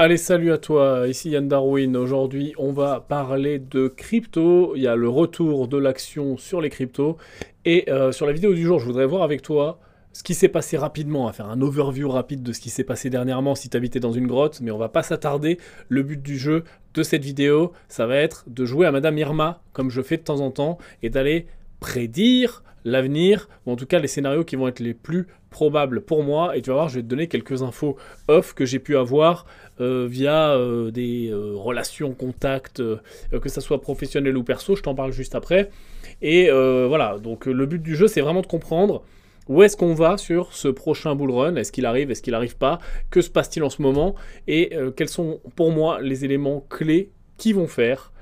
Allez, salut à toi, ici Yann Darwin. Aujourd'hui, on va parler de crypto. Il y a le retour de l'action sur les cryptos. Et sur la vidéo du jour, je voudrais voir avec toi ce qui s'est passé rapidement, à faire un overview rapide de ce qui s'est passé dernièrement si tu habitais dans une grotte, mais on va pas s'attarder. Le but du jeu de cette vidéo, ça va être de jouer à Madame Irma, comme je fais de temps en temps, et d'aller prédire l'avenir, ou en tout cas les scénarios qui vont être les plus probables pour moi. Et tu vas voir, je vais te donner quelques infos off que j'ai pu avoir via des relations, contacts, que ça soit professionnel ou perso, je t'en parle juste après. Et voilà, donc le but du jeu, c'est vraiment de comprendre où est-ce qu'on va sur ce prochain bull run. Est-ce qu'il arrive, est-ce qu'il n'arrive pas? Que se passe-t-il en ce moment? Et quels sont pour moi les éléments clés qui vont faire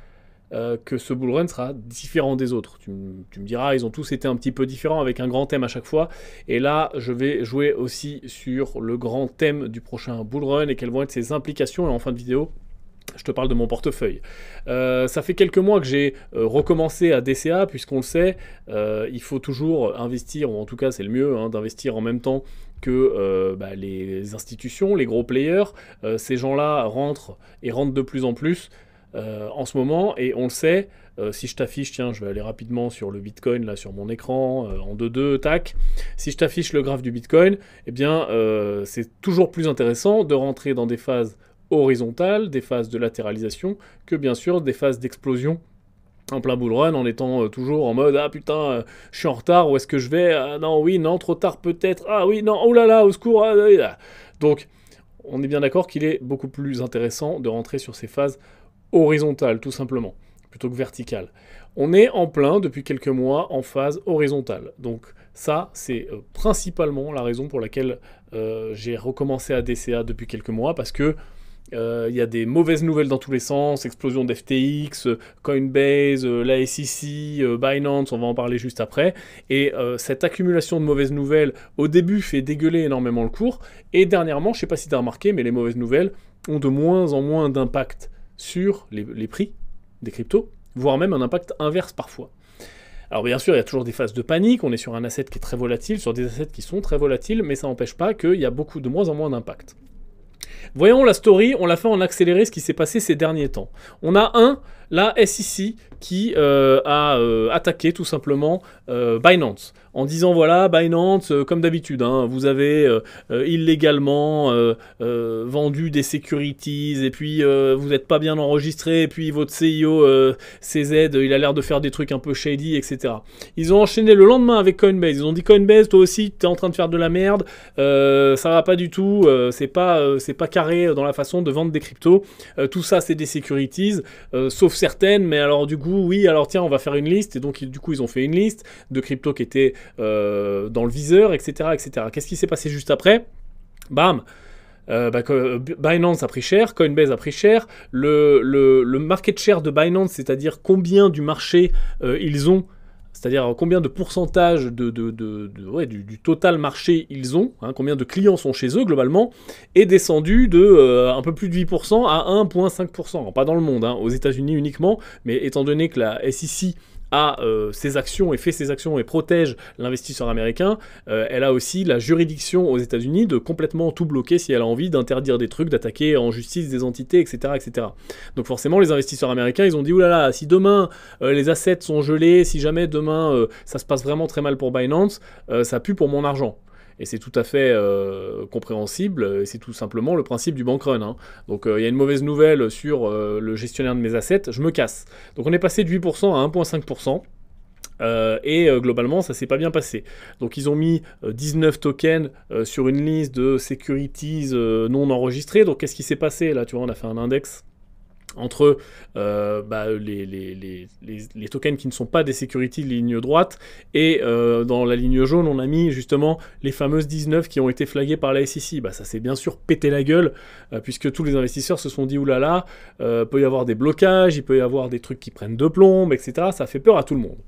que ce bull run sera différent des autres. Tu me diras, ils ont tous été un petit peu différents avec un grand thème à chaque fois. Et là, je vais jouer aussi sur le grand thème du prochain bull run et quelles vont être ses implications. Et en fin de vidéo, je te parle de mon portefeuille. Ça fait quelques mois que j'ai recommencé à DCA, puisqu'on le sait, il faut toujours investir, ou en tout cas c'est le mieux, hein, d'investir en même temps que les institutions, les gros players. Ces gens-là rentrent et rentrent de plus en plus en ce moment, et on le sait. Si je t'affiche, tiens, je vais aller rapidement sur le Bitcoin, là, sur mon écran, en 2-2, tac. Si je t'affiche le graphe du Bitcoin, eh bien, c'est toujours plus intéressant de rentrer dans des phases horizontales, des phases de latéralisation, que bien sûr des phases d'explosion en plein bull run, en étant toujours en mode « Ah putain, je suis en retard, où est-ce que je vais? Ah non, oui, non, trop tard peut-être. Ah oui, non, oh là là, au secours. Ah, oui, là. » Donc, on est bien d'accord qu'il est beaucoup plus intéressant de rentrer sur ces phases horizontales, tout simplement, plutôt que verticales. On est en plein, depuis quelques mois, en phase horizontale. Donc ça, c'est principalement la raison pour laquelle j'ai recommencé à DCA depuis quelques mois, parce que il y a des mauvaises nouvelles dans tous les sens, explosion d'FTX, Coinbase, la SEC, Binance, on va en parler juste après. Et cette accumulation de mauvaises nouvelles, au début, fait dégueuler énormément le cours. Et dernièrement, je ne sais pas si tu as remarqué, mais les mauvaises nouvelles ont de moins en moins d'impact sur les prix des cryptos, voire même un impact inverse parfois. Alors bien sûr, il y a toujours des phases de panique, on est sur un asset qui est très volatile, sur des assets qui sont très volatiles, mais ça n'empêche pas qu'il y a de moins en moins d'impact. Voyons la story, on l'a fait en accéléré ce qui s'est passé ces derniers temps. On a la SEC qui a attaqué tout simplement Binance en disant voilà, Binance, comme d'habitude, hein, vous avez illégalement vendu des securities et puis vous n'êtes pas bien enregistré et puis votre CIO CZ, il a l'air de faire des trucs un peu shady, etc. Ils ont enchaîné le lendemain avec Coinbase. Ils ont dit Coinbase, toi aussi, tu es en train de faire de la merde, ça va pas du tout, c'est pas carré dans la façon de vendre des cryptos. Tout ça, c'est des securities, sauf certaines, mais alors du coup, oui, alors tiens, on va faire une liste. Et donc, du coup, ils ont fait une liste de cryptos qui étaient dans le viseur, etc., etc. Qu'est-ce qui s'est passé juste après? Bam! Binance a pris cher, Coinbase a pris cher, le market share de Binance, c'est-à-dire combien du marché ils ont, c'est-à-dire combien de pourcentage du total marché ils ont, hein, combien de clients sont chez eux globalement, est descendu de un peu plus de 8% à 1,5%. Pas dans le monde, hein, aux États-Unis uniquement, mais étant donné que la SEC a ses actions et fait ses actions et protège l'investisseur américain, elle a aussi la juridiction aux États-Unis de complètement tout bloquer si elle a envie, d'interdire des trucs, d'attaquer en justice des entités, etc., etc. Donc forcément, les investisseurs américains, ils ont dit oulala, si demain les assets sont gelés, si jamais demain ça se passe vraiment très mal pour Binance, ça pue pour mon argent. Et c'est tout à fait compréhensible, et c'est tout simplement le principe du bank run. Hein. Donc il y a une mauvaise nouvelle sur le gestionnaire de mes assets, je me casse. Donc on est passé de 8% à 1,5%. Globalement, ça s'est pas bien passé. Donc ils ont mis 19 tokens sur une liste de securities non enregistrées. Donc qu'est-ce qui s'est passé là? Tu vois, on a fait un index entre les tokens qui ne sont pas des securities de ligne droite, et dans la ligne jaune, on a mis justement les fameuses 19 qui ont été flaguées par la SEC. Ça s'est bien sûr pété la gueule, puisque tous les investisseurs se sont dit, oulala, peut y avoir des blocages, il peut y avoir des trucs qui prennent de plomb, etc. Ça fait peur à tout le monde.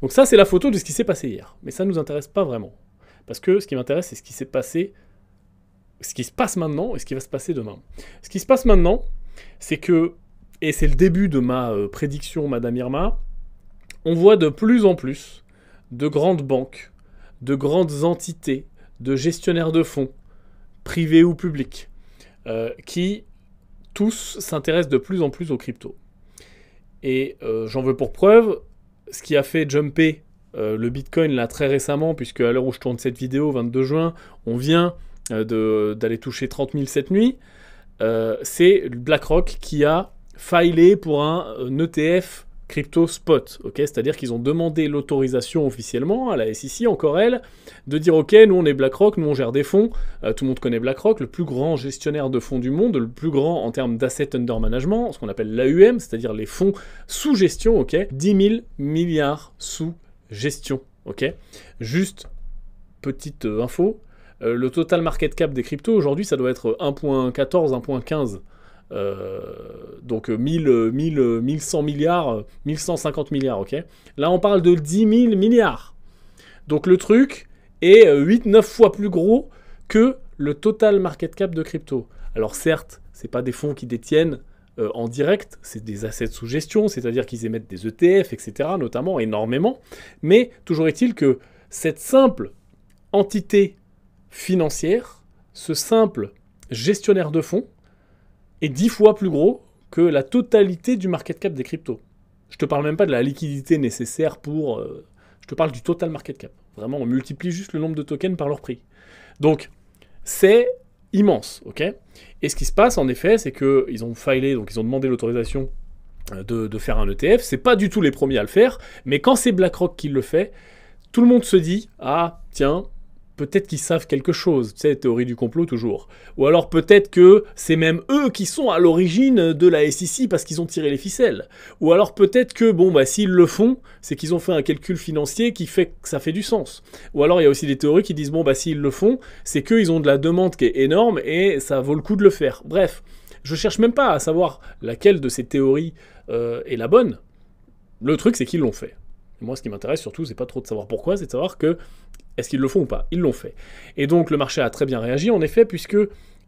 Donc ça, c'est la photo de ce qui s'est passé hier. Mais ça ne nous intéresse pas vraiment. Parce que ce qui m'intéresse, c'est ce qui s'est passé, ce qui se passe maintenant et ce qui va se passer demain. Ce qui se passe maintenant, c'est que, et c'est le début de ma prédiction, Madame Irma, on voit de plus en plus de grandes banques, de grandes entités, de gestionnaires de fonds, privés ou publics, qui tous s'intéressent de plus en plus aux cryptos. Et j'en veux pour preuve ce qui a fait jumper le Bitcoin là très récemment, puisque à l'heure où je tourne cette vidéo, 22 juin, on vient d'aller toucher 30 000 cette nuit. C'est BlackRock qui a filé pour un ETF crypto spot, ok, c'est-à-dire qu'ils ont demandé l'autorisation officiellement à la SEC, encore elle, de dire ok, nous on est BlackRock, nous on gère des fonds, tout le monde connaît BlackRock, le plus grand gestionnaire de fonds du monde, le plus grand en termes d'assets under management, ce qu'on appelle l'AUM, c'est-à-dire les fonds sous gestion, ok, 10 000 milliards sous gestion, ok. Juste petite info, le total market cap des cryptos aujourd'hui ça doit être 1.14, 1.15. Donc 1100 milliards, 1150 milliards, ok. Là on parle de 10 000 milliards. Donc le truc est 8-9 fois plus gros que le total market cap de crypto. Alors certes, c'est pas des fonds qui détiennent en direct, c'est des assets sous gestion, c'est-à-dire qu'ils émettent des ETF, etc., notamment, énormément. Mais toujours est-il que cette simple entité financière, ce simple gestionnaire de fonds, est 10 fois plus gros que la totalité du market cap des cryptos. Je te parle même pas de la liquidité nécessaire pour... je te parle du total market cap. Vraiment, on multiplie juste le nombre de tokens par leur prix. Donc, c'est immense, ok. Et ce qui se passe, en effet, c'est qu'ils ont filé, donc ils ont demandé l'autorisation de faire un ETF. C'est pas du tout les premiers à le faire, mais quand c'est BlackRock qui le fait, tout le monde se dit « Ah, tiens, peut-être qu'ils savent quelque chose, tu sais, théorie du complot toujours. Ou alors peut-être que c'est même eux qui sont à l'origine de la SEC parce qu'ils ont tiré les ficelles. Ou alors peut-être que, bon, bah s'ils le font, c'est qu'ils ont fait un calcul financier qui fait que ça fait du sens. Ou alors il y a aussi des théories qui disent, bon, bah s'ils le font, c'est qu'ils ont de la demande qui est énorme et ça vaut le coup de le faire. Bref, je cherche même pas à savoir laquelle de ces théories est la bonne. Le truc, c'est qu'ils l'ont fait. Et moi, ce qui m'intéresse surtout, c'est pas trop de savoir pourquoi, c'est de savoir que est-ce qu'ils le font ou pas? Ils l'ont fait. Et donc le marché a très bien réagi, en effet, puisque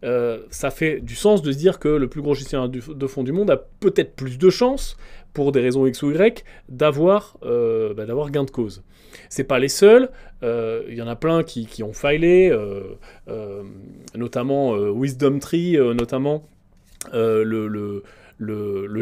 ça fait du sens de se dire que le plus gros gestionnaire de fonds du monde a peut-être plus de chances, pour des raisons X ou Y, d'avoir gain de cause. C'est pas les seuls, il y en a plein qui ont filé, notamment Wisdom Tree, notamment le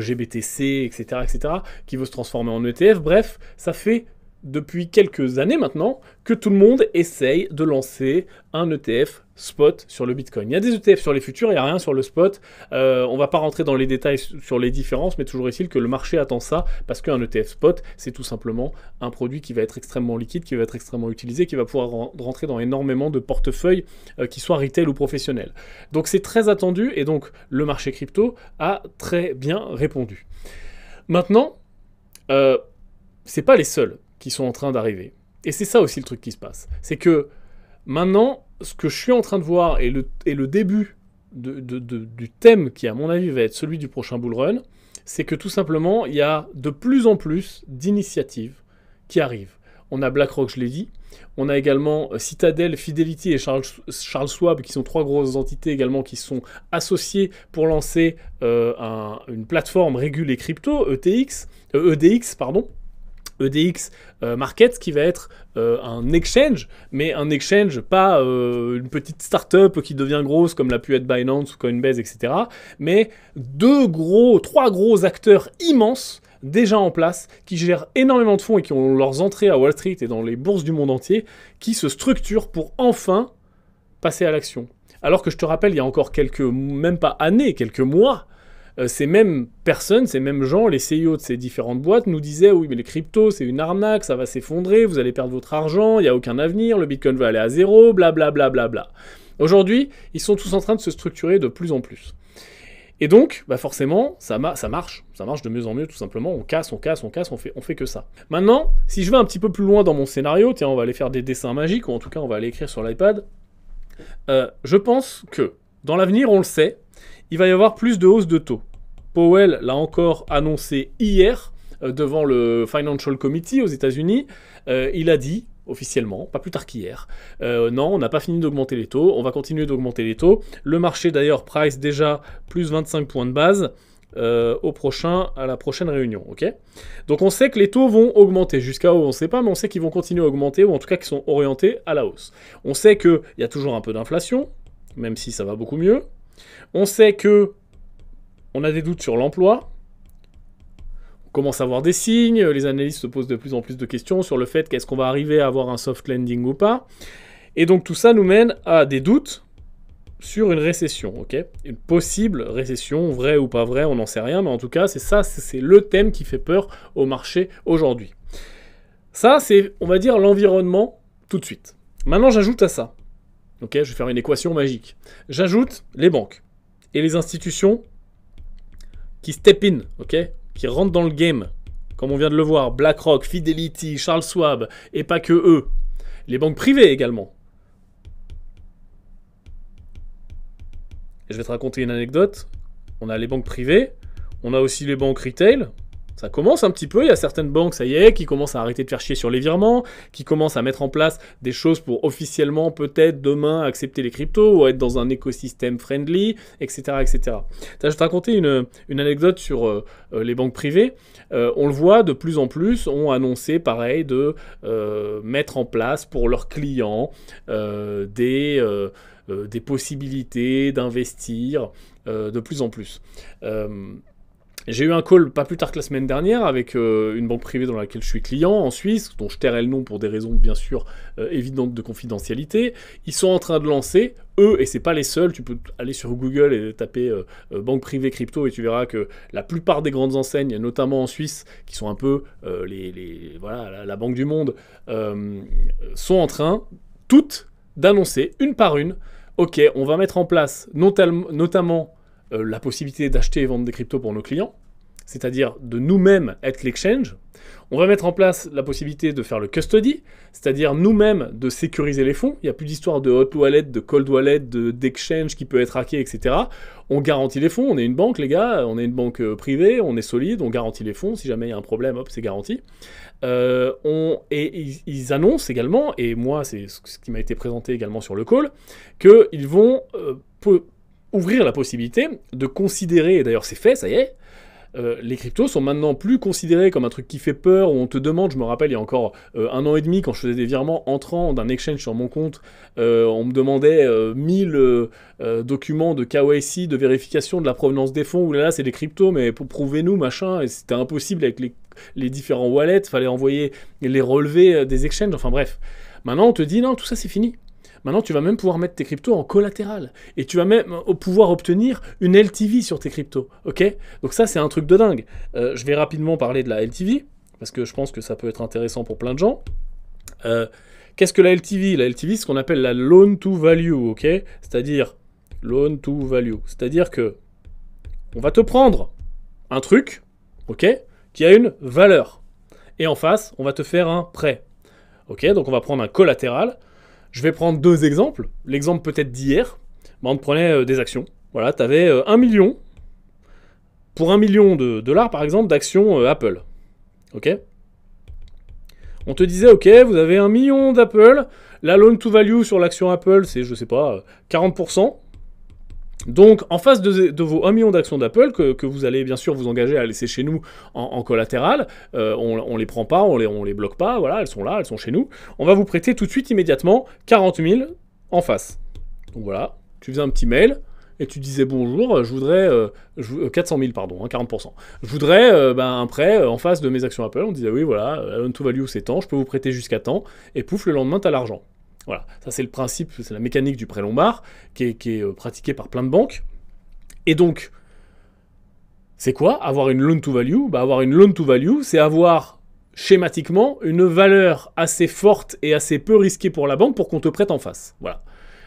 GBTC, etc., etc., qui veut se transformer en ETF. Bref, ça fait depuis quelques années maintenant que tout le monde essaye de lancer un ETF spot sur le Bitcoin. Il y a des ETF sur les futurs, il n'y a rien sur le spot. On ne va pas rentrer dans les détails sur les différences, mais toujours est-il que le marché attend ça, parce qu'un ETF spot, c'est tout simplement un produit qui va être extrêmement liquide, qui va être extrêmement utilisé, qui va pouvoir rentrer dans énormément de portefeuilles, qui soient retail ou professionnels. Donc c'est très attendu, et donc le marché crypto a très bien répondu. Maintenant, c'est pas les seuls qui sont en train d'arriver. Et c'est ça aussi le truc qui se passe. C'est que maintenant, ce que je suis en train de voir est le début du thème qui, à mon avis, va être celui du prochain bull run, c'est que tout simplement, il y a de plus en plus d'initiatives qui arrivent. On a BlackRock, je l'ai dit. On a également Citadel, Fidelity et Charles Schwab, qui sont trois grosses entités également qui sont associées pour lancer une plateforme régulée crypto, EDX, Markets, qui va être un exchange, mais un exchange, pas une petite start-up qui devient grosse comme l'a pu être Binance ou Coinbase, etc. Mais trois gros acteurs immenses déjà en place, qui gèrent énormément de fonds et qui ont leurs entrées à Wall Street et dans les bourses du monde entier, qui se structurent pour enfin passer à l'action. Alors que je te rappelle, il y a encore même pas années, quelques mois, ces mêmes personnes, ces mêmes gens, les CEO de ces différentes boîtes nous disaient « Oui, mais les cryptos, c'est une arnaque, ça va s'effondrer, vous allez perdre votre argent, il n'y a aucun avenir, le Bitcoin va aller à zéro, blablabla. Bla, bla, bla. » Aujourd'hui, ils sont tous en train de se structurer de plus en plus. Et donc, bah forcément, ça marche de mieux en mieux, tout simplement. On casse, on fait que ça. Maintenant, si je vais un petit peu plus loin dans mon scénario, tiens, on va aller faire des dessins magiques, ou en tout cas, on va aller écrire sur l'iPad. Je pense que, dans l'avenir, on le sait, il va y avoir plus de hausse de taux. Powell l'a encore annoncé hier, devant le Financial Committee aux États-Unis. Il a dit, officiellement, pas plus tard qu'hier, non, on n'a pas fini d'augmenter les taux, on va continuer d'augmenter les taux. Le marché, d'ailleurs, price déjà plus 25 points de base à la prochaine réunion, ok? Donc on sait que les taux vont augmenter, jusqu'à où on ne sait pas, mais on sait qu'ils vont continuer à augmenter, ou en tout cas qu'ils sont orientés à la hausse. On sait qu'il y a toujours un peu d'inflation, même si ça va beaucoup mieux. On sait que on a des doutes sur l'emploi, on commence à voir des signes, les analystes se posent de plus en plus de questions sur le fait qu'est-ce qu'on va arriver à avoir un soft landing ou pas. Et donc tout ça nous mène à des doutes sur une récession, ok? Une possible récession, vraie ou pas vraie, on n'en sait rien, mais en tout cas, c'est ça, c'est le thème qui fait peur au marché aujourd'hui. Ça, c'est, on va dire, l'environnement tout de suite. Maintenant, j'ajoute à ça, ok? Je vais faire une équation magique. J'ajoute les banques et les institutions qui step in, ok? Qui rentrent dans le game, comme on vient de le voir, BlackRock, Fidelity, Charles Schwab, et pas que eux. Les banques privées également. Et je vais te raconter une anecdote. On a les banques privées, on a aussi les banques retail. Ça commence un petit peu, il y a certaines banques, ça y est, qui commencent à arrêter de faire chier sur les virements, qui commencent à mettre en place des choses pour officiellement, peut-être, demain, accepter les cryptos, ou être dans un écosystème friendly, etc. etc. Je vais te raconter une anecdote sur les banques privées. On le voit, de plus en plus, ont annoncé, pareil, de mettre en place pour leurs clients des possibilités d'investir de plus en plus. J'ai eu un call pas plus tard que la semaine dernière avec une banque privée dans laquelle je suis client en Suisse, dont je tairai le nom pour des raisons bien sûr évidentes de confidentialité. Ils sont en train de lancer, eux, et c'est pas les seuls, tu peux aller sur Google et taper banque privée crypto et tu verras que la plupart des grandes enseignes, notamment en Suisse, qui sont un peu voilà, la banque du monde, sont en train toutes d'annoncer une par une, ok, on va mettre en place notamment la possibilité d'acheter et vendre des cryptos pour nos clients, c'est-à-dire de nous-mêmes être l'exchange. On va mettre en place la possibilité de faire le custody, c'est-à-dire nous-mêmes de sécuriser les fonds. Il n'y a plus d'histoire de hot wallet, de cold wallet, d'exchange qui peut être hacké, etc. On garantit les fonds, on est une banque les gars, on est une banque privée, on est solide, on garantit les fonds, si jamais il y a un problème, hop, c'est garanti. Et ils annoncent également, et moi c'est ce qui m'a été présenté également sur le call, qu'ils vont ouvrir la possibilité de considérer, et d'ailleurs c'est fait, ça y est, les cryptos sont maintenant plus considérés comme un truc qui fait peur, où on te demande, je me rappelle il y a encore 1 an et demi, quand je faisais des virements entrants d'un exchange sur mon compte, on me demandait 1000 documents de KYC, de vérification de la provenance des fonds, où là c'est des cryptos, mais prouvez-nous, machin, et c'était impossible avec les différents wallets, il fallait envoyer les relevés des exchanges, enfin bref. Maintenant on te dit non, tout ça c'est fini. Maintenant, tu vas même pouvoir mettre tes cryptos en collatéral. Et tu vas même pouvoir obtenir une LTV sur tes cryptos. Ok? Donc ça, c'est un truc de dingue. Je vais rapidement parler de la LTV, parce que je pense que ça peut être intéressant pour plein de gens. Qu'est-ce que la LTV? La LTV, c'est ce qu'on appelle la loan to value. Ok? C'est-à-dire loan to value. C'est-à-dire que on va te prendre un truc, ok, qui a une valeur. Et en face, on va te faire un prêt. Ok? Donc on va prendre un collatéral. Je vais prendre 2 exemples. L'exemple peut-être d'hier, on te prenait des actions. Voilà, tu avais 1 million, pour 1 million de dollars par exemple, d'actions Apple. Ok? On te disait, ok, vous avez 1 million d'Apple, la loan to value sur l'action Apple, c'est, je sais pas, 40%. Donc, en face de vos 1 million d'actions d'Apple, que vous allez bien sûr vous engager à laisser chez nous en collatéral, on les prend pas, on les bloque pas, voilà, elles sont là, elles sont chez nous. On va vous prêter tout de suite, immédiatement, 40 000 en face. Donc voilà, tu faisais un petit mail, et tu disais bonjour, je voudrais... 400 000, pardon, 40%. Je voudrais un prêt en face de mes actions Apple. On disait oui, voilà, la loan to value c'est tant, je peux vous prêter jusqu'à temps, et pouf, le lendemain, tu as l'argent. Voilà, ça c'est le principe, c'est la mécanique du prêt Lombard qui est pratiquée par plein de banques. Et donc, c'est quoi avoir une loan to value? Avoir une loan to value, c'est avoir schématiquement une valeur assez forte et assez peu risquée pour la banque pour qu'on te prête en face. Voilà.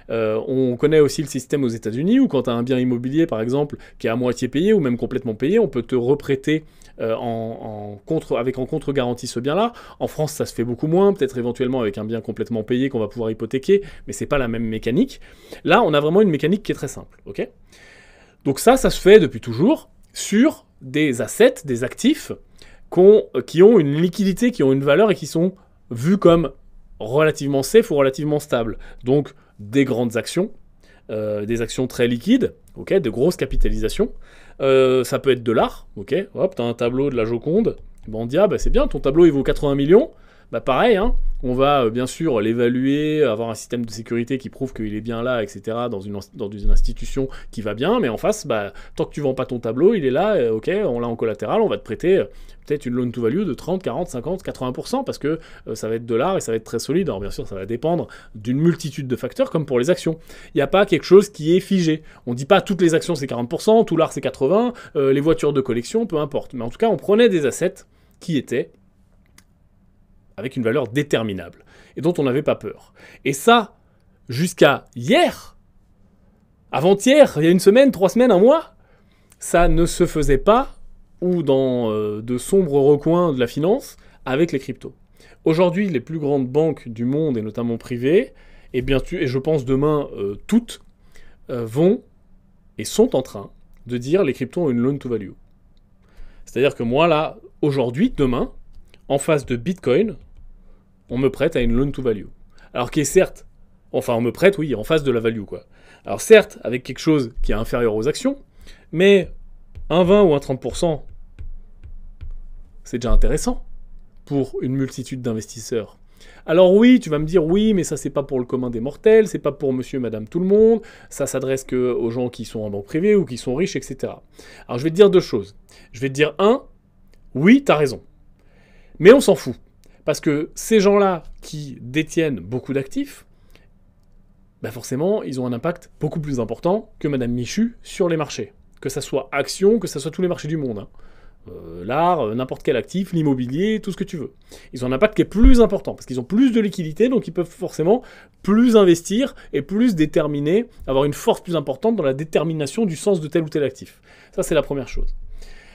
On connaît aussi le système aux États-Unis où quand tu as un bien immobilier par exemple qui est à moitié payé ou même complètement payé, on peut te reprêter avec en contre-garantie ce bien-là. En France, ça se fait beaucoup moins, peut-être éventuellement avec un bien complètement payé qu'on va pouvoir hypothéquer, mais c'est pas la même mécanique. Là, on a vraiment une mécanique qui est très simple, ok? Donc ça se fait depuis toujours sur des assets, des actifs qui ont une liquidité, qui ont une valeur et qui sont vus comme relativement safe ou relativement stables. Donc des grandes actions, des actions très liquides, ok, de grosses capitalisations. Ça peut être de l'art, ok, hop, t'as un tableau de la Joconde, on dit ah bah c'est bien, ton tableau il vaut 80 millions, bah pareil, hein, on va bien sûr l'évaluer, avoir un système de sécurité qui prouve qu'il est bien là, etc., dans une institution qui va bien, mais en face, bah, tant que tu vends pas ton tableau, il est là, ok, on l'a en collatéral, on va te prêter peut-être une loan to value de 30, 40, 50, 80%, parce que ça va être de l'art et ça va être très solide. Alors bien sûr, ça va dépendre d'une multitude de facteurs, comme pour les actions. Il n'y a pas quelque chose qui est figé. On ne dit pas toutes les actions c'est 40%, tout l'art c'est 80%, les voitures de collection, peu importe. Mais en tout cas, on prenait des assets qui étaient avec une valeur déterminable, et dont on n'avait pas peur. Et ça, jusqu'à hier, avant-hier, il y a une semaine, 3 semaines, un mois, ça ne se faisait pas, ou dans de sombres recoins de la finance, avec les cryptos. Aujourd'hui, les plus grandes banques du monde, et notamment privées, et je pense demain, toutes, vont et sont en train de dire les cryptos ont une loan to value. C'est-à-dire que moi, là, aujourd'hui, demain, en face de Bitcoin, on me prête à une loan to value. Alors qui est certes, enfin on me prête, oui, en face de la value, quoi. Alors certes, avec quelque chose qui est inférieur aux actions, mais un 20 ou un 30%, c'est déjà intéressant pour une multitude d'investisseurs. Alors oui, tu vas me dire, oui, mais ça c'est pas pour le commun des mortels, c'est pas pour monsieur, madame, tout le monde, ça s'adresse que aux gens qui sont en banque privée ou qui sont riches, etc. Alors je vais te dire deux choses. Je vais te dire, oui, t'as raison. Mais on s'en fout. Parce que ces gens-là qui détiennent beaucoup d'actifs, bah forcément, ils ont un impact beaucoup plus important que Madame Michu sur les marchés. Que ça soit actions, que ça soit tous les marchés du monde. Hein. L'art, n'importe quel actif, l'immobilier, tout ce que tu veux. Ils ont un impact qui est plus important, parce qu'ils ont plus de liquidité, donc ils peuvent forcément plus investir et plus déterminer, avoir une force plus importante dans la détermination du sens de tel ou tel actif. Ça, c'est la première chose.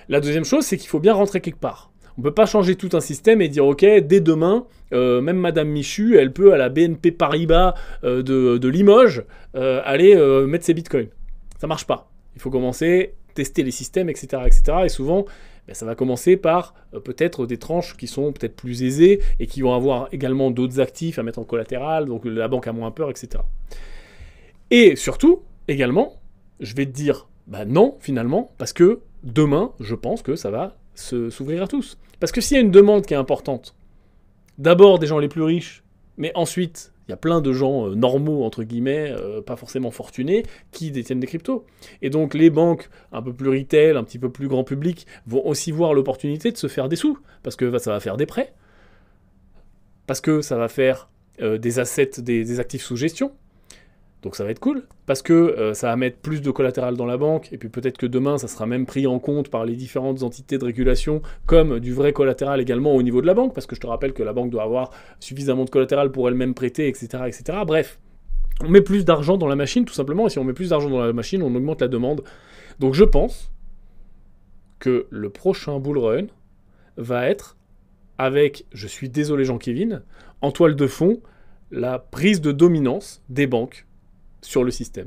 La deuxième chose, c'est qu'il faut bien rentrer quelque part. On ne peut pas changer tout un système et dire, ok, dès demain, même Madame Michu, elle peut, à la BNP Paribas de Limoges, aller mettre ses bitcoins. Ça marche pas. Il faut commencer, tester les systèmes, etc. etc. Et souvent, ça va commencer par peut-être des tranches qui sont peut-être plus aisées et qui vont avoir également d'autres actifs à mettre en collatéral, donc la banque a moins peur, etc. Et surtout, également, je vais te dire, non, finalement, parce que demain, je pense que ça va s'ouvrir à tous. Parce que s'il y a une demande qui est importante, d'abord des gens les plus riches, mais ensuite, il y a plein de gens normaux, entre guillemets, pas forcément fortunés, qui détiennent des cryptos. Et donc les banques un peu plus retail, un petit peu plus grand public, vont aussi voir l'opportunité de se faire des sous, parce que ça va faire des prêts, parce que ça va faire des assets, des actifs sous gestion. Donc ça va être cool, parce que ça va mettre plus de collatéral dans la banque, et puis peut-être que demain, ça sera même pris en compte par les différentes entités de régulation, comme du vrai collatéral également au niveau de la banque, parce que je te rappelle que la banque doit avoir suffisamment de collatéral pour elle-même prêter, etc., etc. Bref, on met plus d'argent dans la machine, tout simplement, et si on met plus d'argent dans la machine, on augmente la demande. Donc je pense que le prochain bull run va être avec, je suis désolé Jean-Kévin, en toile de fond, la prise de dominance des banques sur le système.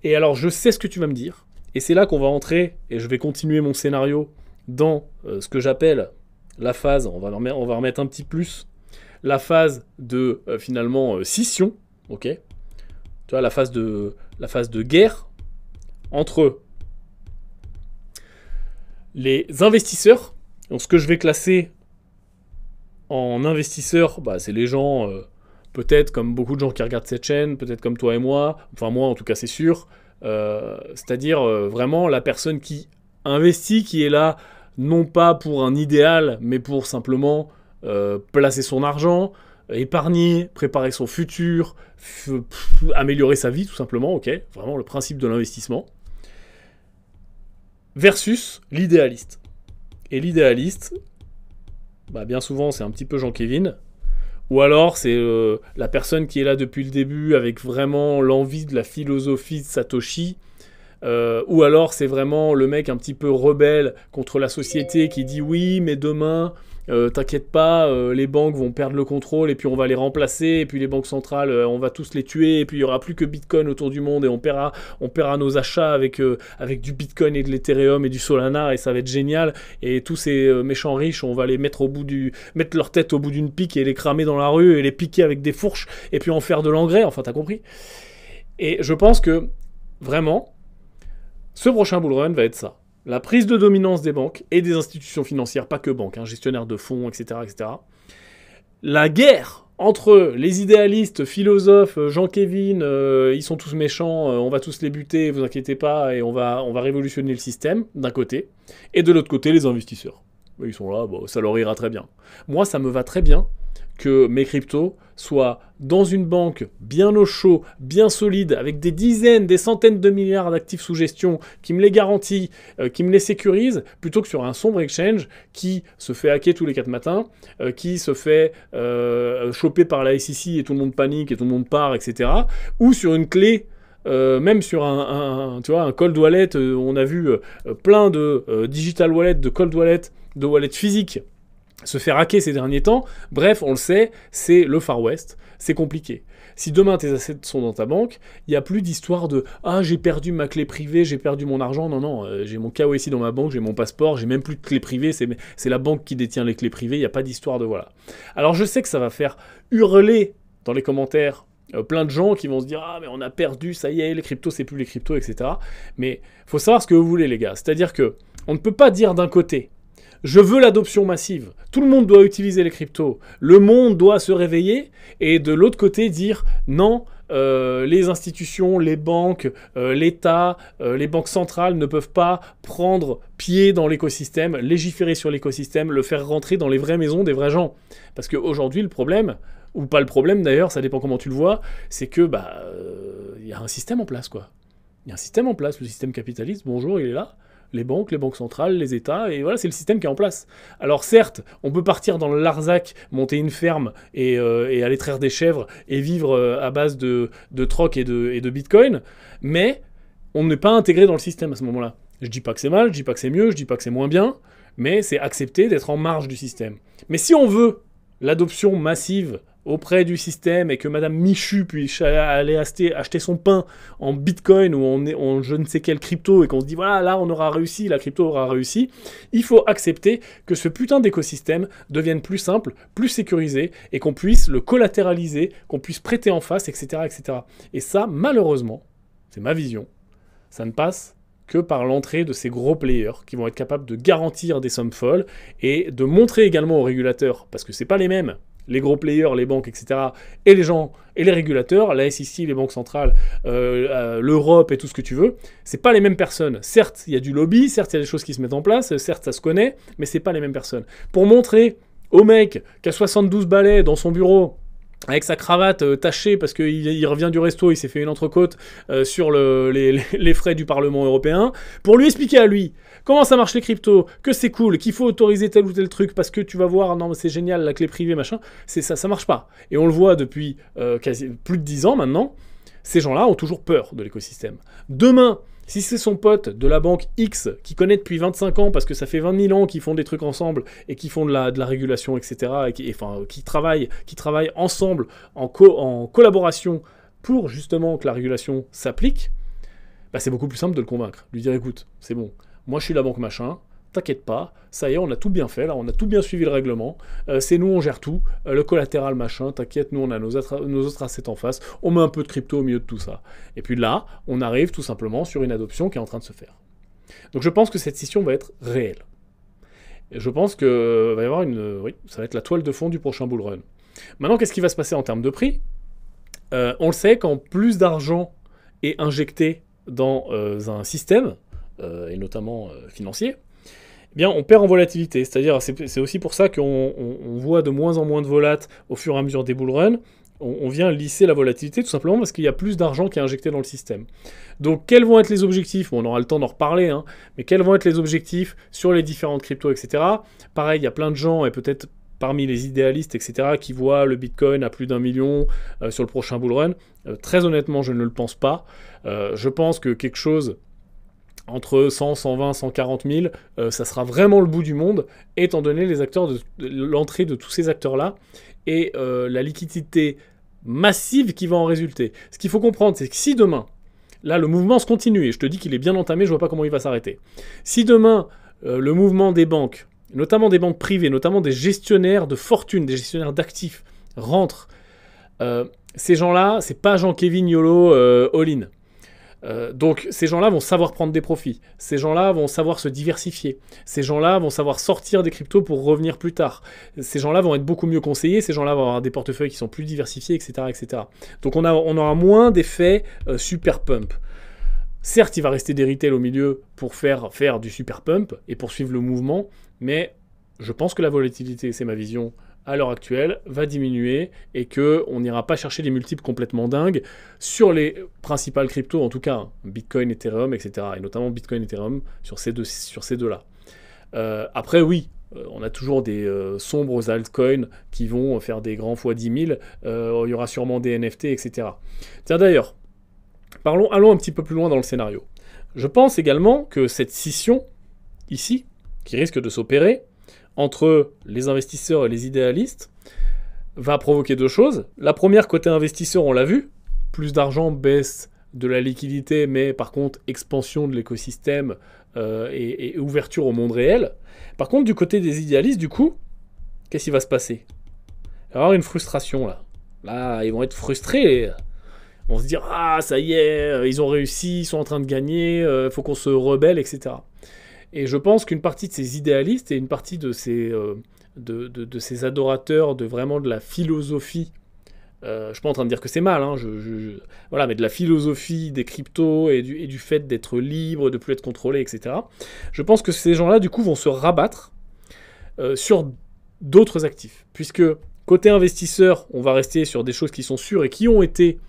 Et alors, je sais ce que tu vas me dire, et c'est là qu'on va entrer, et je vais continuer mon scénario dans ce que j'appelle la phase, on va remettre un petit plus, la phase de, finalement, scission, ok ? Tu vois, la phase de guerre entre les investisseurs. Donc, ce que je vais classer en investisseurs, c'est les gens... peut-être comme beaucoup de gens qui regardent cette chaîne, peut-être comme toi et moi, enfin moi en tout cas c'est sûr, c'est-à-dire vraiment la personne qui investit, qui est là non pas pour un idéal, mais pour simplement placer son argent, épargner, préparer son futur, améliorer sa vie tout simplement, ok, vraiment le principe de l'investissement, versus l'idéaliste. Et l'idéaliste, bien souvent c'est un petit peu Jean-Kévin, ou alors c'est la personne qui est là depuis le début avec vraiment l'envie de la philosophie de Satoshi. Ou alors c'est vraiment le mec un petit peu rebelle contre la société qui dit oui mais demain t'inquiète pas, les banques vont perdre le contrôle et puis on va les remplacer et puis les banques centrales on va tous les tuer et puis il y aura plus que Bitcoin autour du monde et on paiera nos achats avec du Bitcoin et de l'Ethereum et du Solana et ça va être génial et tous ces méchants riches on va les mettre mettre leur tête au bout d'une pique et les cramer dans la rue et les piquer avec des fourches et puis en faire de l'engrais, enfin t'as compris. Et je pense que vraiment ce prochain bull run va être ça. La prise de dominance des banques et des institutions financières, pas que banques, gestionnaires de fonds, etc., etc. la guerre entre les idéalistes, philosophes, Jean-Kévin, ils sont tous méchants, on va tous les buter, vous inquiétez pas, et on va révolutionner le système, d'un côté, et de l'autre côté, les investisseurs. Ils sont là, bon, ça leur ira très bien. Moi, ça me va très bien que mes cryptos soient dans une banque bien au chaud, bien solide, avec des dizaines, des centaines de milliards d'actifs sous gestion, qui me les garantit, qui me les sécurise, plutôt que sur un sombre exchange qui se fait hacker tous les 4 matins, qui se fait choper par la SEC et tout le monde panique et tout le monde part, etc. Ou sur une clé même sur tu vois, un cold wallet, on a vu plein de digital wallet, de cold wallet, de wallet physique se faire hacker ces derniers temps. Bref, on le sait, c'est le Far West, c'est compliqué. Si demain tes assets sont dans ta banque, il n'y a plus d'histoire de « Ah, j'ai perdu ma clé privée, j'ai perdu mon argent ». Non, non, j'ai mon KYC dans ma banque, j'ai mon passeport, j'ai même plus de clé privée, c'est la banque qui détient les clés privées, il n'y a pas d'histoire de voilà. Alors je sais que ça va faire hurler dans les commentaires plein de gens qui vont se dire « Ah, mais on a perdu, ça y est, les cryptos, c'est plus les cryptos, etc. » Mais il faut savoir ce que vous voulez, les gars. C'est-à-dire que on ne peut pas dire d'un côté je veux l'adoption massive. Tout le monde doit utiliser les cryptos. Le monde doit se réveiller. Et de l'autre côté, dire non, les institutions, les banques, l'État, les banques centrales ne peuvent pas prendre pied dans l'écosystème, légiférer sur l'écosystème, le faire rentrer dans les vraies maisons des vrais gens. Parce qu'aujourd'hui, le problème, ou pas le problème d'ailleurs, ça dépend comment tu le vois, c'est que y a un système en place, quoi. Il y a un système en place. Le système capitaliste, bonjour, il est là. Les banques centrales, les États, et voilà, c'est le système qui est en place. Alors certes, on peut partir dans le Larzac, monter une ferme et aller traire des chèvres et vivre à base de troc et de bitcoin, mais on n'est pas intégré dans le système à ce moment-là. Je dis pas que c'est mal, je dis pas que c'est mieux, je dis pas que c'est moins bien, mais c'est accepter d'être en marge du système. Mais si on veut l'adoption massive auprès du système et que Madame Michu puisse aller acheter son pain en bitcoin ou en je ne sais quelle crypto et qu'on se dit voilà, là on aura réussi, la crypto aura réussi, il faut accepter que ce putain d'écosystème devienne plus simple, plus sécurisé et qu'on puisse le collatéraliser, qu'on puisse prêter en face, etc., etc. Et ça, malheureusement, c'est ma vision, ça ne passe que par l'entrée de ces gros players qui vont être capables de garantir des sommes folles et de montrer également aux régulateurs, parce que c'est pas les mêmes, les gros players, les banques, etc., et les gens, et les régulateurs, la SEC, les banques centrales, l'Europe et tout ce que tu veux, c'est pas les mêmes personnes. Certes, il y a du lobby, certes, il y a des choses qui se mettent en place, certes, ça se connaît, mais c'est pas les mêmes personnes. Pour montrer au mec qui a 72 balais dans son bureau, avec sa cravate tachée parce qu'il revient du resto, il s'est fait une entrecôte sur les frais du Parlement européen, pour lui expliquer à lui comment ça marche les cryptos, que c'est cool, qu'il faut autoriser tel ou tel truc parce que tu vas voir, non mais c'est génial, la clé privée, machin, c'est ça marche pas. Et on le voit depuis quasi plus de 10 ans maintenant, ces gens-là ont toujours peur de l'écosystème. Demain, si c'est son pote de la banque X qui connaît depuis 25 ans parce que ça fait 20 000 ans qu'ils font des trucs ensemble et qui font de la régulation, etc., qui travaillent ensemble en collaboration pour justement que la régulation s'applique, c'est beaucoup plus simple de le convaincre. Lui dire écoute, c'est bon, moi je suis la banque machin, t'inquiète pas, ça y est, on a tout bien fait, là, on a tout bien suivi le règlement, c'est nous, on gère tout, le collatéral machin, t'inquiète, nous on a nos autres assets en face, on met un peu de crypto au milieu de tout ça. Et puis là, on arrive tout simplement sur une adoption qui est en train de se faire. Donc je pense que cette scission va être réelle. Et je pense que va y avoir ça va être la toile de fond du prochain bull run. Maintenant, qu'est-ce qui va se passer en termes de prix ? On le sait, quand plus d'argent est injecté dans un système, et notamment financier, eh bien, on perd en volatilité. C'est-à-dire, c'est aussi pour ça qu'on voit de moins en moins de volat au fur et à mesure des bull runs. On vient lisser la volatilité tout simplement parce qu'il y a plus d'argent qui est injecté dans le système. Donc, quels vont être les objectifs ? Bon, on aura le temps d'en reparler, hein, mais quels vont être les objectifs sur les différentes cryptos, etc. Pareil, il y a plein de gens, et peut-être parmi les idéalistes, etc., qui voient le Bitcoin à plus d'1 million sur le prochain bull run. Très honnêtement, je ne le pense pas. Je pense que quelque chose entre 100, 120, 140 000, ça sera vraiment le bout du monde, étant donné l'entrée de tous ces acteurs-là et la liquidité massive qui va en résulter. Ce qu'il faut comprendre, c'est que si demain, là, le mouvement se continue, et je te dis qu'il est bien entamé, je vois pas comment il va s'arrêter. Si demain, le mouvement des banques, notamment des banques privées, notamment des gestionnaires de fortune, des gestionnaires d'actifs, rentrent, ces gens-là, c'est pas Jean-Kévin YOLO all-in. Donc ces gens-là vont savoir prendre des profits, ces gens-là vont savoir se diversifier, ces gens-là vont savoir sortir des cryptos pour revenir plus tard, ces gens-là vont être beaucoup mieux conseillés, ces gens-là vont avoir des portefeuilles qui sont plus diversifiés, etc. etc. Donc on aura moins d'effets super pump. Certes, il va rester des retails au milieu pour faire du super pump et poursuivre le mouvement, mais je pense que la volatilité, c'est ma vision, à l'heure actuelle, va diminuer et qu'on n'ira pas chercher des multiples complètement dingues sur les principales cryptos, en tout cas, hein, Bitcoin, Ethereum, etc. Et notamment Bitcoin, Ethereum, sur ces deux-là. Après, oui, on a toujours des sombres altcoins qui vont faire des grands fois 10 000. Il y aura sûrement des NFT, etc. Tiens, d'ailleurs, allons un petit peu plus loin dans le scénario. Je pense également que cette scission, ici, qui risque de s'opérer, entre les investisseurs et les idéalistes, va provoquer deux choses. La première, côté investisseur, on l'a vu, plus d'argent, baisse de la liquidité, mais par contre, expansion de l'écosystème et ouverture au monde réel. Par contre, du côté des idéalistes, du coup, qu'est-ce qui va se passer? Il va y avoir une frustration, là. Là, ils vont être frustrés. Ils vont se dire « Ah, ça y est, ils ont réussi, ils sont en train de gagner, il faut qu'on se rebelle, etc. » Et je pense qu'une partie de ces idéalistes et une partie de ces adorateurs de vraiment de la philosophie, je suis pas en train de dire que c'est mal, hein, voilà, mais de la philosophie des cryptos et du fait d'être libre, de plus être contrôlé, etc. Je pense que ces gens-là, du coup, vont se rabattre sur d'autres actifs. Puisque, côté investisseur, on va rester sur des choses qui sont sûres et qui ont été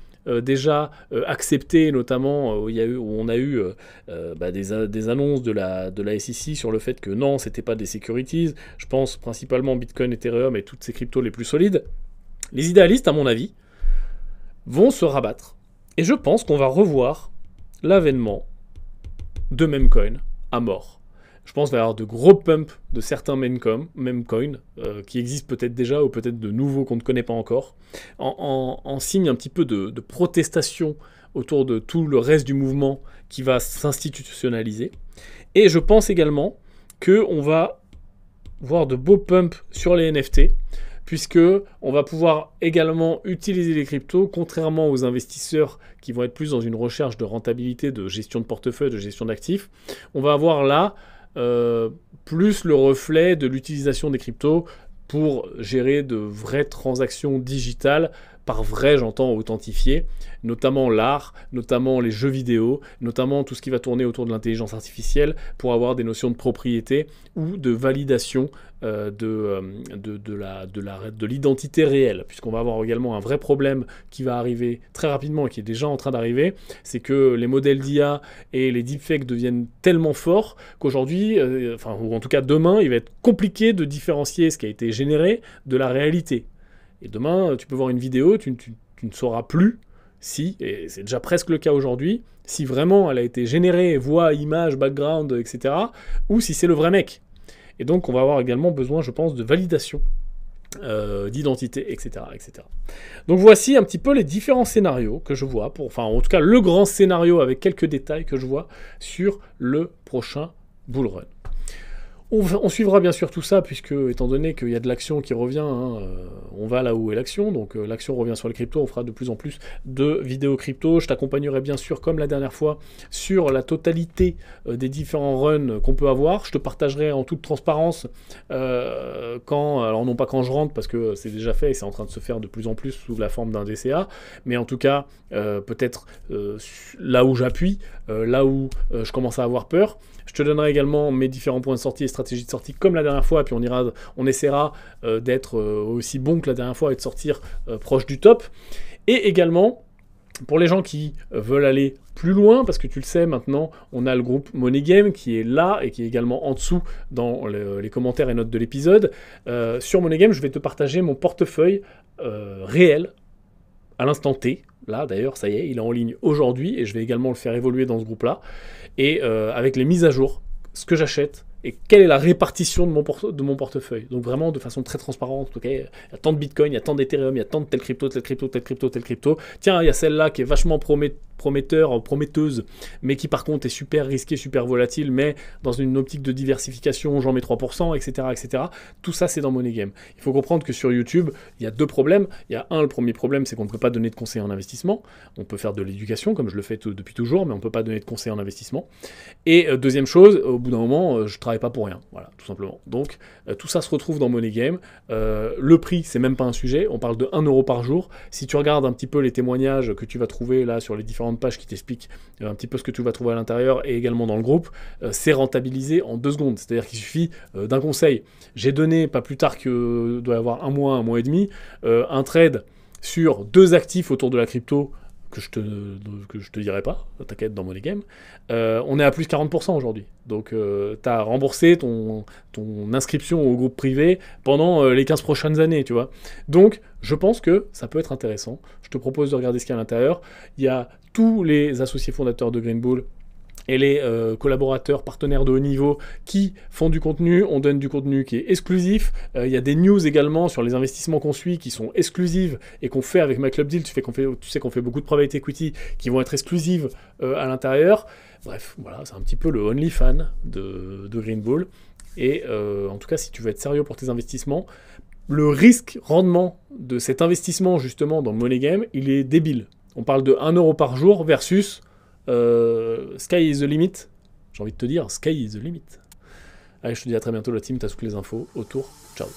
déjà accepté, notamment où on a eu des annonces de la SEC sur le fait que non, c'était pas des securities. Je pense principalement Bitcoin, Ethereum et toutes ces cryptos les plus solides. Les idéalistes, à mon avis, vont se rabattre. Et je pense qu'on va revoir l'avènement de memecoin à mort. Je pense qu'il va y avoir de gros pumps de certains memecoins qui existent peut-être déjà ou peut-être de nouveaux qu'on ne connaît pas encore, en signe un petit peu de protestation autour de tout le reste du mouvement qui va s'institutionnaliser. Et je pense également qu'on va voir de beaux pumps sur les NFT, puisque on va pouvoir également utiliser les cryptos, contrairement aux investisseurs qui vont être plus dans une recherche de rentabilité, de gestion de portefeuille, de gestion d'actifs. On va avoir là plus le reflet de l'utilisation des cryptos pour gérer de vraies transactions digitales. Par vrai, j'entends authentifier, notamment l'art, notamment les jeux vidéo, notamment tout ce qui va tourner autour de l'intelligence artificielle pour avoir des notions de propriété ou de validation de l'identité réelle. Puisqu'on va avoir également un vrai problème qui va arriver très rapidement et qui est déjà en train d'arriver, c'est que les modèles d'IA et les deepfakes deviennent tellement forts qu'aujourd'hui, ou en tout cas demain, il va être compliqué de différencier ce qui a été généré de la réalité. Et demain, tu peux voir une vidéo, tu ne sauras plus si, et c'est déjà presque le cas aujourd'hui, si vraiment elle a été générée, voix, image, background, etc., ou si c'est le vrai mec. Et donc, on va avoir également besoin, je pense, de validation d'identité, etc., etc. Donc, voici un petit peu les différents scénarios que je vois, en tout cas, le grand scénario avec quelques détails que je vois sur le prochain bull run. On suivra bien sûr tout ça, puisque, étant donné qu'il y a de l'action qui revient, on va là où est l'action, donc l'action revient sur les cryptos, on fera de plus en plus de vidéos crypto, je t'accompagnerai bien sûr, comme la dernière fois, sur la totalité des différents runs qu'on peut avoir, je te partagerai en toute transparence, alors non pas quand je rentre, parce que c'est déjà fait, et c'est en train de se faire de plus en plus sous la forme d'un DCA, mais en tout cas, peut-être là où j'appuie, là où je commence à avoir peur. Je te donnerai également mes différents points de sortie et stratégies de sortie comme la dernière fois, et puis on essaiera d'être aussi bon que la dernière fois et de sortir proche du top. Et également, pour les gens qui veulent aller plus loin, parce que tu le sais maintenant, on a le groupe Money Game qui est là et qui est également en dessous dans les commentaires et notes de l'épisode. Sur Money Game, je vais te partager mon portefeuille réel à l'instant T. Là, d'ailleurs, ça y est, il est en ligne aujourd'hui et je vais également le faire évoluer dans ce groupe-là. Et avec les mises à jour, ce que j'achète et quelle est la répartition de mon portefeuille. Donc vraiment de façon très transparente. Okay, il y a tant de Bitcoin, il y a tant d'Ethereum, il y a tant de telle crypto, telle crypto, telle crypto, telle crypto. Tiens, il y a celle-là qui est vachement prometteuse, mais qui par contre est super risquée, super volatile, mais dans une optique de diversification, j'en mets 3%, etc., etc. Tout ça, c'est dans Money Game. Il faut comprendre que sur YouTube, il y a 2 problèmes. Il y a le premier problème, c'est qu'on ne peut pas donner de conseils en investissement. On peut faire de l'éducation, comme je le fais depuis toujours, mais on ne peut pas donner de conseils en investissement. Et deuxième chose, au bout d'un moment, je ne travaille pas pour rien. Voilà, tout simplement. Donc, tout ça se retrouve dans Money Game. Le prix, c'est même pas un sujet. On parle de 1 euro par jour. Si tu regardes un petit peu les témoignages que tu vas trouver là sur les différentes pages qui t'expliquent un petit peu ce que tu vas trouver à l'intérieur et également dans le groupe, c'est rentabilisé en 2 secondes. C'est-à-dire qu'il suffit d'un conseil. J'ai donné, pas plus tard que doit y avoir un mois et demi, un trade sur 2 actifs autour de la crypto que je te dirai pas, t'inquiète, dans Money Game. On est à plus 40% aujourd'hui. Donc tu as remboursé ton inscription au groupe privé pendant les 15 prochaines années, tu vois. Donc je pense que ça peut être intéressant. Je te propose de regarder ce qu'il y a à l'intérieur. Il y a tous les associés fondateurs de Green Bull et les collaborateurs, partenaires de haut niveau qui font du contenu. On donne du contenu qui est exclusif. Il y a des news également sur les investissements qu'on suit qui sont exclusives et qu'on fait avec MyClubDeal. Tu sais qu'on fait beaucoup de private equity qui vont être exclusives à l'intérieur. Bref, voilà, c'est un petit peu le only fan de Green Bull. Et en tout cas, si tu veux être sérieux pour tes investissements, le risque-rendement de cet investissement justement dans Money Game, il est débile. On parle de 1 euro par jour versus sky is the limit. J'ai envie de te dire, sky is the limit. Allez, je te dis à très bientôt la team, t'as toutes les infos autour. Ciao.